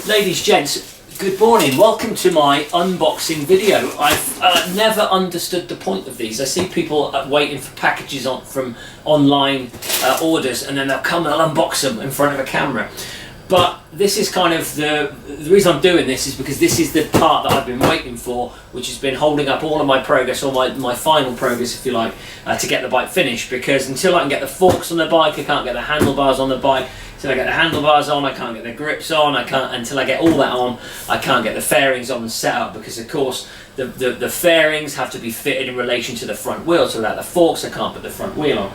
Ladies, gents, good morning. Welcome to my unboxing video. I've never understood the point of these. I see people waiting for packages from online orders, and then they'll come and I'll unbox them in front of a camera. But this is kind of the reason I'm doing this is because this is the part that I've been waiting for, which has been holding up all of my progress, or my final progress, if you like, to get the bike finished. Because until I can get the forks on the bike, I can't get the handlebars on the bike. Until I get the handlebars on, I can't get the grips on. Until I get all that on, I can't get the fairings on and set up, because of course the fairings have to be fitted in relation to the front wheel. So without the forks, I can't put the front wheel on.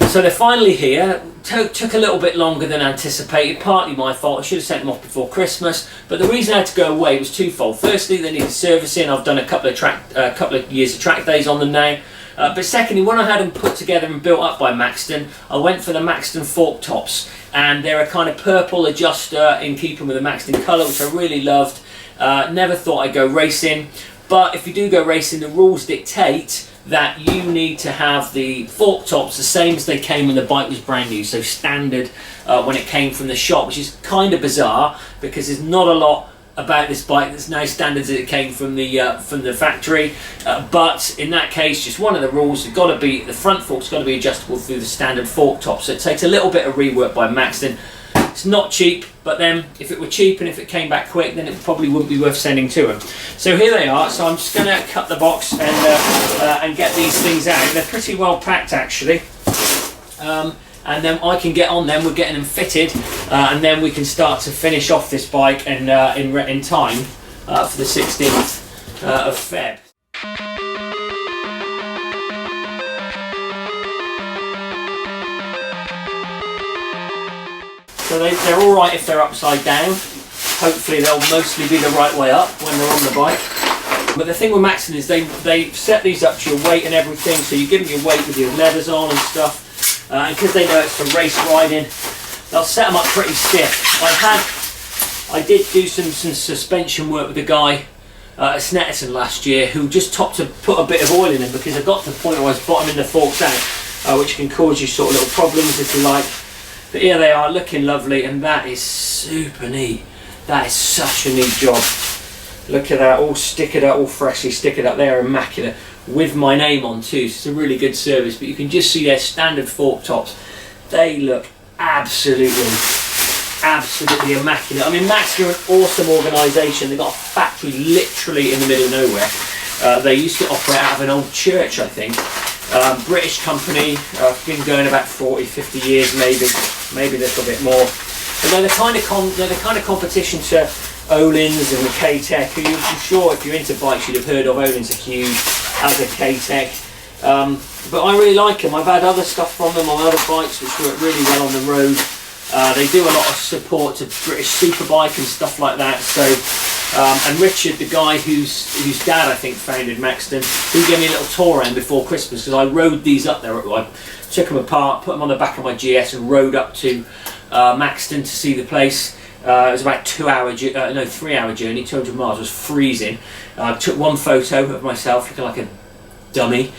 So they're finally here. Took a little bit longer than anticipated, partly my fault. I should have sent them off before Christmas, but the reason I had to go away was twofold. Firstly, they needed servicing. I've done a couple of years of track days on them now. But secondly, when I had them put together and built up by Maxton, I went for the Maxton fork tops, and they're a kind of purple adjuster in keeping with the Maxton colour, which I really loved. Never thought I'd go racing, but if you do go racing, the rules dictate that you need to have the fork tops the same as they came when the bike was brand new, so standard when it came from the shop, which is kind of bizarre because there's not a lot about this bike that's now standard as it came from the factory. But in that case, just one of the rules, you've got to be, the front fork's got to be adjustable through the standard fork top. So it takes a little bit of rework by Maxton. It's not cheap, but then if it were cheap and if it came back quick, then it probably wouldn't be worth sending to them. So here they are. So I'm just going to cut the box and get these things out. They're pretty well packed actually. And then I can get on them. We're getting them fitted, and then we can start to finish off this bike and in time for the 16th of Feb. So they're all right if they're upside down. Hopefully they'll mostly be the right way up when they're on the bike. But the thing with Maxton is they set these up to your weight and everything, so you give them your weight with your leathers on and stuff. And because they know it's for race riding, they'll set them up pretty stiff. I did do some suspension work with a guy at Snetterton last year who just topped to put a bit of oil in them, because I got to the point where I was bottoming the forks out, which can cause you sort of little problems if you like. But here they are, looking lovely, and that is super neat. That is such a neat job. Look at that, all stickered up, all freshly stickered up. They are immaculate, with my name on too. So it's a really good service. But you can just see their standard fork tops. They look absolutely immaculate. I mean, Maxton are an awesome organisation. They've got a factory literally in the middle of nowhere. They used to operate out of an old church, I think. British company, been going about 40, 50 years maybe a little bit more. But they're the kind of competition to Olin's and the K-Tech, who I'm sure if you're into bikes you'd have heard of. Olin's are huge, as a K-Tech. But I really like them. I've had other stuff from them on other bikes which work really well on the road. They do a lot of support to British Superbike and stuff like that. So, and Richard, the guy whose dad I think founded Maxton, he gave me a little tour around before Christmas, because I rode these up there. I took them apart, put them on the back of my GS and rode up to Maxton to see the place. It was about 3 hour journey, 200 miles. It was freezing. I took one photo of myself looking like a dummy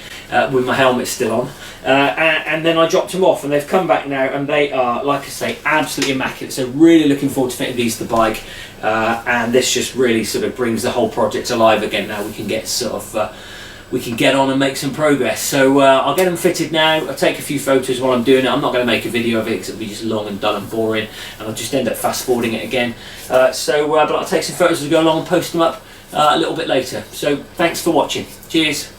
with my helmet still on, and then I dropped them off, and they've come back now, and they are, like I say, absolutely immaculate. So really looking forward to fitting these to the bike, and this just really sort of brings the whole project alive again. Now we can get we can get on and make some progress. So I'll get them fitted now. I'll take a few photos while I'm doing it. I'm not going to make a video of it because it'll be just long and dull and boring, and I'll just end up fast forwarding it again. But I'll take some photos as we go along and post them up a little bit later. So thanks for watching. Cheers.